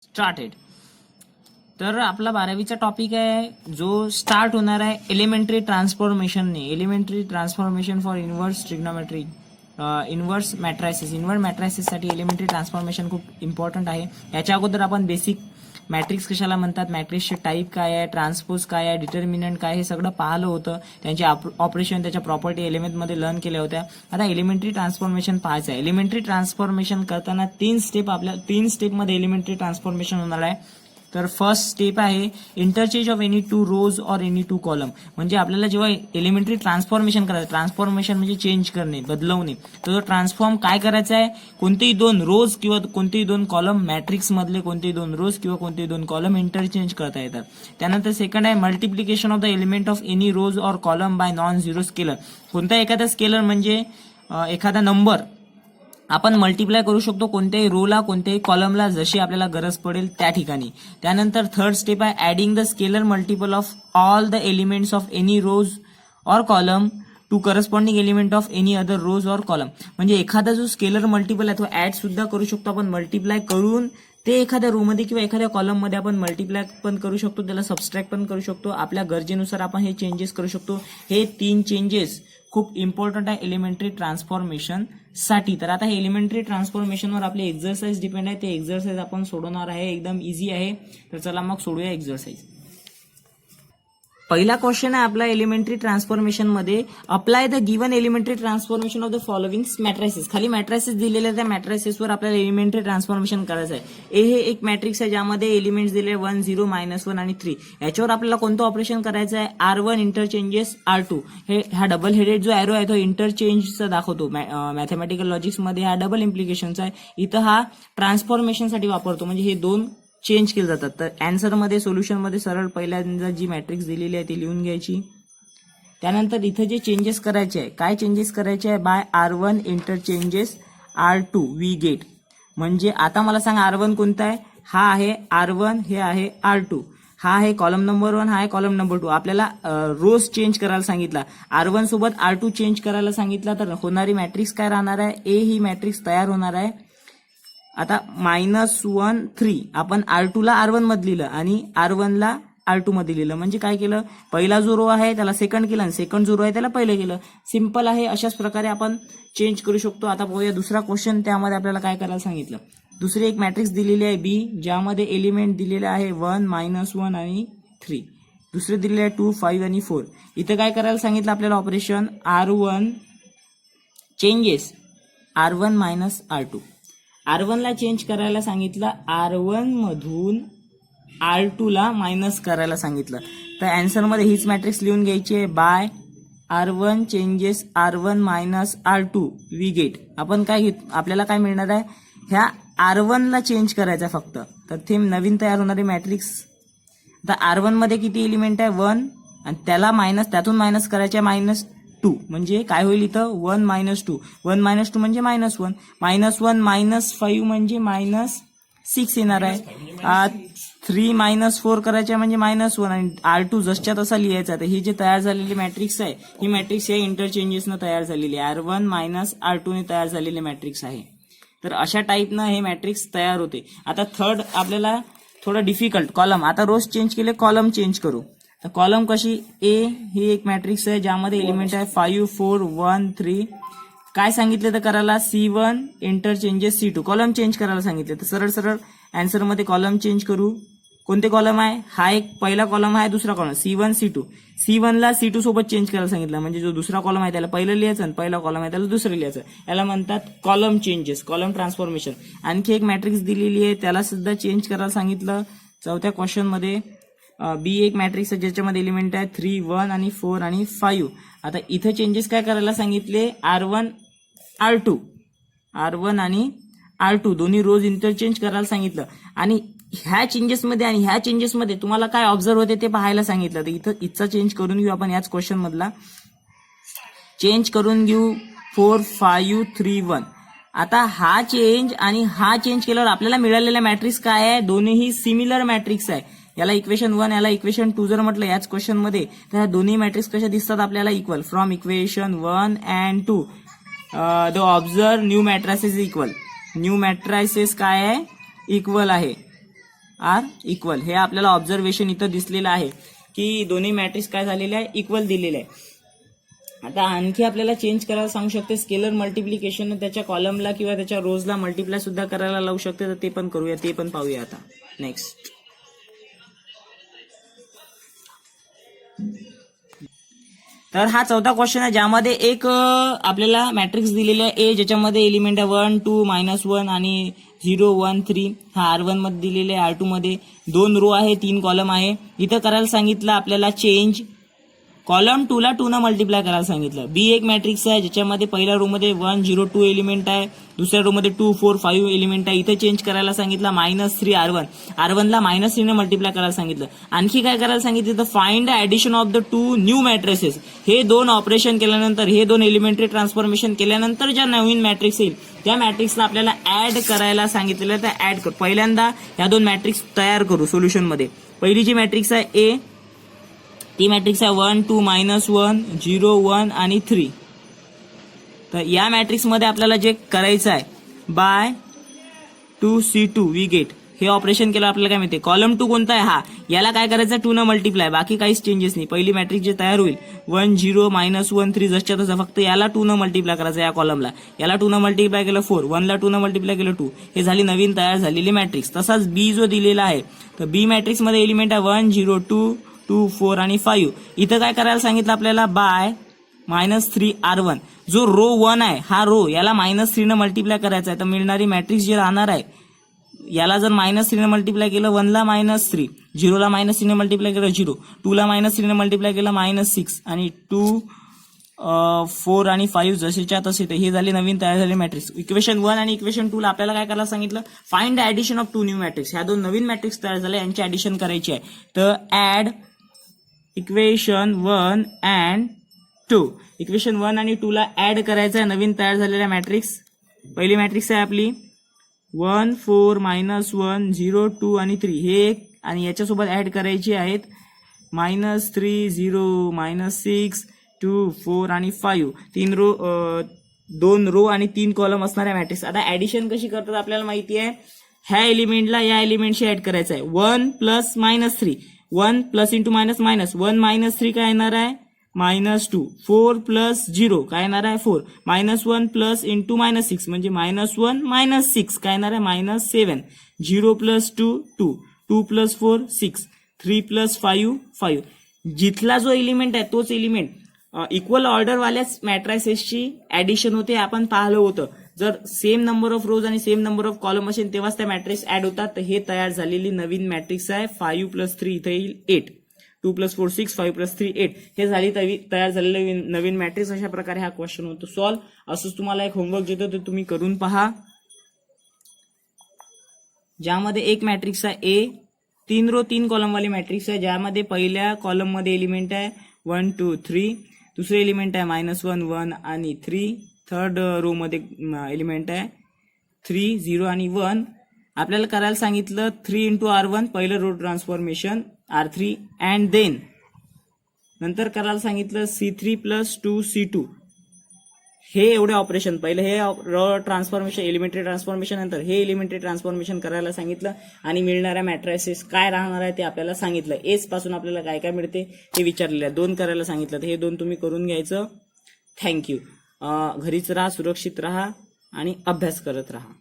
Started. तर आपला 12वीचा topic आहे जो स्टार्ट होणार आहे एलिमेंटरी ट्रान्सफॉर्मेशनने. Elementary transformation for inverse trigonometry, inverse matrices. Inverse मॅट्रायसिससाठी एलिमेंटरी ट्रान्सफॉर्मेशन खूप इम्पॉर्टंट आहे. याच्या अगोदर आपण बेसिक मॅट्रिक्स कशाला म्हणतात, मॅट्रिक्सचे टाईप काय आहे, ट्रान्सपोज काय आहे, डिटर्मिनंट काय, हे सगळं पाहिलं होतं. त्यांचे ऑपरेशन, त्याच्या प्रॉपर्टी एलिमेंटमध्ये लर्न केल्या होत्या. आता एलिमेंटरी ट्रान्सफॉर्मेशन पाहायचं आहे. एलिमेंटरी ट्रान्सफॉर्मेशन करताना तीन स्टेपमध्ये एलिमेंटरी ट्रान्सफॉर्मेशन होणार आहे. तर फर्स्ट स्टेप आहे interchange of any two rows और एनी टू कॉलम. म्हणजे आपल्याला जेव्हा एलिमेंटरी ट्रान्सफॉर्मेशन करायचं, ट्रान्सफॉर्मेशन म्हणजे चेंज करणे, बदलवणे, तर तो ट्रान्सफॉर्म काय करायचा आहे, कोणतेही दोन रोज किंवा कोणतेही दोन कॉलम, मॅट्रिक्स मधले कोणतेही दोन रोज किंवा कोणतेही दोन कॉलम इंटरचेंज करता येतात. त्यानंतर सेकंड आहे multiplication of the element of any rows or column by non zero scalar. कोणता एखादा स्केलर म्हणजे एखादा नंबर आपण मल्टिप्लाय करू शकतो कोणत्याही रोला, कोणत्याही कॉलमला, जशी आपल्याला गरज पडेल त्या ठिकाणी. त्यानंतर थर्ड स्टेप आहे adding the scalar multiple of all the elements of any rows or column to corresponding element of any other rows or column. म्हणजे एखादा जो स्केलर मल्टिपल आहे तो ऍड सुद्धा करू शकतो आपण, मल्टिप्लाय करून ते एखाद्या रो मध्ये किंवा एखाद्या कॉलम मध्ये आपण मल्टिप्लाय पण करू शकतो, त्याला सबस्ट्रॅक्ट पण करू शकतो. आपल्या गरजेनुसार आपण हे चेंजेस करू शकतो. हे 3 चेंजेस खूप इम्पॉर्टंट आहे एलिमेंटरी ट्रान्सफॉर्मेशन साठी. तर आता हे एलिमेंटरी ट्रान्सफॉर्मेशनवर आपले एक्झरसाइज डिपेंड आहे. ते एक्झरसाइज आपण सोडवणार आहे, एकदम इझी आहे. तर चला मग सोडूया एक्झरसाइज. पहिला क्वेश्चन आहे आपला एलिमेंटरी ट्रान्सफॉर्मेशन मध्ये, apply the given elementary transformation of the following matrices. खाली मॅट्रायसेस दिलेले, त्या मॅट्रायसेसवर आपल्याला एलिमेंटरी ट्रान्सफॉर्मेशन करायचं आहे. ए हे एक मॅट्रिक्स आहे ज्यामध्ये एलिमेंट्स दिले 1 0 -1 आणि 3. याच्यावर आपल्याला कोणतं ऑपरेशन करायचं आहे, R1 इंटरचेंजेस R2. हा डबल हेडेड जो एरो आहे तो इंटरचेंजचा दाखवतो. मॅथमॅटिकल लॉजिक्स मध्ये हा डबल इम्प्लिकेशनचा आहे. इथं हा ट्रान्सफॉर्मेशनसाठी वापरतो, म्हणजे हे दोन चेंज केले जातात. तर आन्सर मध्ये, सोल्युशन मध्ये सरळ पहिल्यांदा जी मॅट्रिक्स दिलेली आहे ती लिहून घ्यायची. त्यानंतर इथे जे चेंजेस करायचे आहे, काय चेंजेस करायचे आहे, bye R1 interchanges R2 we get. म्हणजे आता मला सांग R1 कोणता आहे, हा आहे R1, हे आहे R2. हा आहे कॉलम नंबर 1, हा आहे कॉलम नंबर 2. आपल्याला रोज चेंज करायला सांगितला, R1 सोबत R2 चेंज करायला सांगितला, तर होणारी मॅट्रिक्स काय राहणार आहे, ए ही मॅट्रिक्स तयार होणार आहे. आता -1 3 आपण R2 ला R1 मध्ये लिहिलं आणि R1 ला R2 मध्ये लिहिलं. म्हणजे काय केलं, पहिला जो रो आहे त्याला सेकंड केलं आणि सेकंड जो रो आहे त्याला पहिलं केलं. सिंपल आहे. अशाच प्रकारे आपण चेंज करू शकतो. आता पाहूया दुसरा क्वेश्चन. त्यामध्ये आपल्याला काय करायला सांगितलं, दुसरी एक मॅट्रिक्स दिलेली आहे बी, ज्यामध्ये एलिमेंट दिलेले आहे 1 -1 आणि 3. दुसरे दिलेले आहे 2 5 आणि 4. इथं काय करायला सांगितलं आपल्याला, operation R1 changes R1 -R2. R1 ला चेंज करायला सांगितलं, R1 मधून R2 ला मायनस करायला सांगितलं. तर आन्सर मध्ये हीच मॅट्रिक्स लिहून घ्यायची आहे, bye R1 changes R1 -R2 we get. आपण काय घेत, आपल्याला काय मिळणार आहे, ह्या R1 ला चेंज करायचा फक्त. तर ते नवीन तयार होणारी मॅट्रिक्स. आता R1 मध्ये किती एलिमेंट आहे, 1, आणि त्याला त्यातून मायनस करायचे -2. म्हणजे काय होईल इथं, 1 -2. 1 -2 म्हणजे -1. -1 -5 म्हणजे -6 येणार आहे. 3 -4 करायचे म्हणजे -1 आणि R2 जसच्या तसा लिहायचा. तर ही जी तयार झालेली मॅट्रिक्स आहे, ही मॅट्रिक्स या इंटरचेंजेसनं तयार झालेली आहे. R1 -R2 ने तयार झालेली मॅट्रिक्स आहे. तर अशा टाईपनं हे मॅट्रिक्स तयार होते. आता थर्ड आपल्याला थोडं डिफिकल्ट, कॉलम. आता रोज चेंज केले, कॉलम चेंज करू. तर कॉलम कशी, ए ही एक मॅट्रिक्स आहे ज्यामध्ये एलिमेंट आहे 5 4 1 3. काय सांगितलं तर करायला, C1 interchanges C2. Column change करायला सांगितले, तर सरळ सरळ आन्सर मध्ये कॉलम चेंज करू. कोणते कॉलम आहे, हा एक पहिला कॉलम आहे, दुसरा कॉलम C1 C2. C1 ला C2 सोबत चेंज करायला सांगितलं, म्हणजे जो दुसरा कॉलम आहे त्याला पहिलं लिहायचं आणि पहिला कॉलम आहे त्याला दुसरं लिहायचं. याला म्हणतात कॉलम चेंजेस, कॉलम ट्रान्सफॉर्मेशन. आणखी एक मॅट्रिक्स दिलेली आहे, त्याला सुद्धा चेंज करायला सांगितलं. चौथ्या क्वेश्चन मध्ये बी एक मॅट्रिक्स आहे ज्याच्यामध्ये एलिमेंट आहे 3 1 आणि 4 आणि 5. आता इथं चेंजेस काय करायला सांगितले, R1 आणि R2 दोन्ही रोज इंटरचेंज करायला सांगितलं. आणि ह्या चेंजेसमध्ये आणि ह्या चेंजेसमध्ये तुम्हाला काय ऑब्झर्व होते ते पाहायला सांगितलं. तर इथं इथचा चेंज करून घेऊ आपण, याच क्वेश्चन मधला चेंज करून घेऊ. 4 5 3 1. आता हा चेंज आणि हा चेंज केल्यावर आपल्याला मिळालेला मॅट्रिक्स काय आहे, दोन्हीही सिमिलर मॅट्रिक्स आहे. याला इक्वेशन 1, याला इक्वेशन 2 जर म्हटलं याच क्वेश्चन मध्ये, तर ह्या दोन्ही मॅट्रिक्स कशा दिसतात आपल्याला, equal. From equation 1 and 2 the observe new matrices equal. New matrices काय आहे, इक्वल आहे. Are equal. हे आपल्याला ऑब्झर्वेशन इथं दिसलेलं आहे की दोन्ही मॅट्रिक्स काय झालेले आहे, इक्वल दिलेले आहे. आता आणखी आपल्याला चेंज करायला सांगू शकते. स्केलर मल्टिप्लिकेशन त्याच्या कॉलमला किंवा त्याच्या रोजला मल्टिप्लाय सुद्धा करायला लावू शकते. तर ते पण करूया, ते पण पाहूया आता. नेक्स्ट तर हा चौथा क्वेश्चन आहे ज्यामध्ये एक आपल्याला मॅट्रिक्स दिलेला आहे ए, ज्याच्यामध्ये एलिमेंट आहे 1 2 -1 आणि 0 1 3. हा R1 मध्ये दिलेले आहे, R2 मध्ये 2 रो आहे, 3 कॉलम आहे. इथं करायला सांगितलं आपल्याला चेंज. कॉलम 2 ला 2 न मल्टिप्लाय करायला सांगितलं. बी एक मॅट्रिक्स आहे ज्याच्यामध्ये पहिल्या रो मध्ये 1 0 2 एलिमेंट आहे, दुसऱ्या रो मध्ये 2 4 5 एलिमेंट आहे. इथे चेंज करायला सांगितलं -3 R1 ला -3 ने मल्टिप्लाय करायला सांगितलं. आणखी काय करायला सांगितलं तर find the addition of the 2 new matrices. हे दोन ऑपरेशन केल्यानंतर, हे दोन एलिमेंटरी ट्रान्सफॉर्मेशन केल्यानंतर ज्या नवीन मॅट्रिक्स येईल त्या मॅट्रिक्सला आपल्याला ऍड करायला सांगितलेलं आहे. तर ऍड करू. पहिल्यांदा ह्या दोन मॅट्रिक्स तयार करू सोल्युशन मध्ये. पहिली जी मॅट्रिक्स आहे ए, ती मॅट्रिक्स आहे 1 2 -1 0 1 आणि 3. तर या मॅट्रिक्स मध्ये आपल्याला जे करायचं आहे बाय 2C2 वी गेट. हे ऑपरेशन केलं आपल्याला काय मिळते, कॉलम 2 कोणता आहे, हा. याला काय करायचं 2 न मल्टिप्लाय, बाकी काहीच चेंजेस नाही. पहिली मॅट्रिक्स जे तयार होईल 1 0 -1 3 जसच्या तसं, फक्त याला 2 न मल्टिप्लाय करायचं. या कॉलमला याला 2 न मल्टिप्लाय केलं 4, 1 ला 2 न मल्टिप्लाय केलं 2. हे झाली नवीन तयार झालेली मॅट्रिक्स. तसाच बी जो दिलेला आहे, तर बी मॅट्रिक्स मध्ये एलिमेंट आहे 1 0 2 2 4 आणि 5. इथं काय करायला सांगितलं आपल्याला बाय -3 R1. जो रो 1 आहे हा रो, याला -3 न मल्टिप्लाय करायचा आहे. तर मिळणारी मॅट्रिक्स जी राहणार आहे, याला जर -3 ने मल्टिप्लाय केलं 1 ला -3, 0 ला -3 ने मल्टिप्लाय केलं 0, 2 ला -3 ने मल्टिप्लाय केलं -6 आणि 2 4 आणि 5 जसेच्या तसे. हे झाले नवीन तयार झाले मॅट्रिक्स. इक्वेशन 1 आणि इक्वेशन 2 ला आपल्याला काय करायला सांगितलं, find the addition of 2 new matrix. ह्या दोन नवीन मॅट्रिक्स तयार झाले, यांची ऍडिशन करायची आहे. तर ऍड इक्वेशन 1 अँड 2. इक्वेशन 1 आणि 2 ला ऍड करायचं आहे नवीन तयार झालेल्या मॅट्रिक्स. पहिली मॅट्रिक्स आहे आपली 1 4 -1 0 2 आणि 3. हे आणि याच्यासोबत ऍड करायची आहेत -3 0 -6 2 4 आणि 5. 2 रो आणि 3 कॉलम असणाऱ्या मॅट्रिक्स. आता ऍडिशन कशी करतात आपल्याला माहिती आहे. ह्या एलिमेंटला या एलिमेंटशी ऍड करायचं आहे. 1 plus -3, 1 plus into minus minus, 1 -3 काय येणार आहे -2, 4 प्लस 0 काय येणार आहे 4, -1 प्लस इंटू -6 म्हणजे -1 -6 काय येणार आहे -7, 0 प्लस 2 2, 2 प्लस 4 6, 3 प्लस 5 5. जिथला जो एलिमेंट आहे तोच एलिमेंट इक्वल ऑर्डर वाल्या मॅट्रायसेसची ऍडिशन होते, आपण पाहिलं होतं. जर सेम नंबर ऑफ रोज आणि सेम नंबर ऑफ कॉलम असेल तेव्हाच त्या मॅट्रिक्स ऍड होतात. तर हे तयार झालेली नवीन मॅट्रिक्स आहे. 5 प्लस 3 इथे येईल 8, 2 प्लस 4 6, 5 प्लस 3 8. हे झाली तयार झालेली नवीन मॅट्रिक्स. अशा प्रकारे हा क्वेश्चन होतो सॉल्व्ह. असंच तुम्हाला एक होमवर्क देतो, ते तुम्ही करून पहा. ज्यामध्ये एक मॅट्रिक्स आहे ए, 3 रो 3 कॉलम वाली मॅट्रिक्स आहे, ज्यामध्ये पहिल्या कॉलम मध्ये एलिमेंट आहे 1 2 3, दुसरे एलिमेंट आहे -1 1 आणि 3, थर्ड रो मध्ये एलिमेंट आहे 3 0 आणि 1. आपल्याला करायला सांगितलं 3 इंटू R1 पहिलं row transformation, R3 and then नंतर करायला सांगितलं C3 प्लस 2C2. हे एवढे ऑपरेशन, पहिले हे रो ट्रान्सफॉर्मेशन एलिमेंटरी ट्रान्सफॉर्मेशन, नंतर हे एलिमेंटरी ट्रान्सफॉर्मेशन करायला सांगितलं. आणि मिळणाऱ्या मॅट्रायसेस काय राहणार आहे ते आपल्याला सांगितलं. एस पासून आपल्याला काय काय मिळते ते विचारलेलं आहे. 2 करायला सांगितलं, हे 2 तुम्ही करून घ्यायचं. थँक्यू. घरीच राहा, सुरक्षित राहा आणि अभ्यास करत राहा.